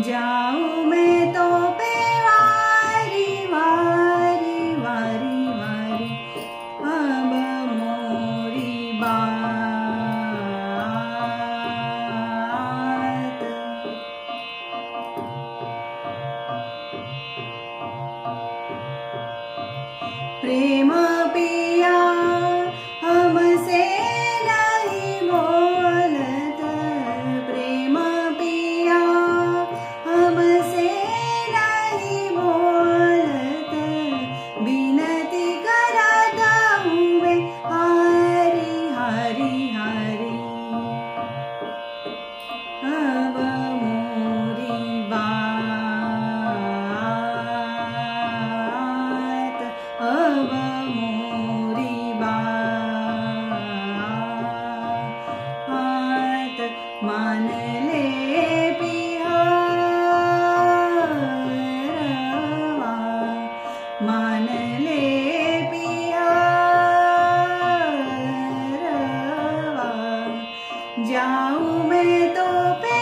जाऊं मैं तो पे वारी वारी वारी वारी अब मोरी बात। प्रेम पिया हमसे नहीं बोलत, प्रेम पिया हमसे नहीं बोलत, विनती करत हुए हरी हरी हरी अब मोरी बात, अब मोरी बात। मान ले पिया मान ले पिया, जाऊं मैं तो पे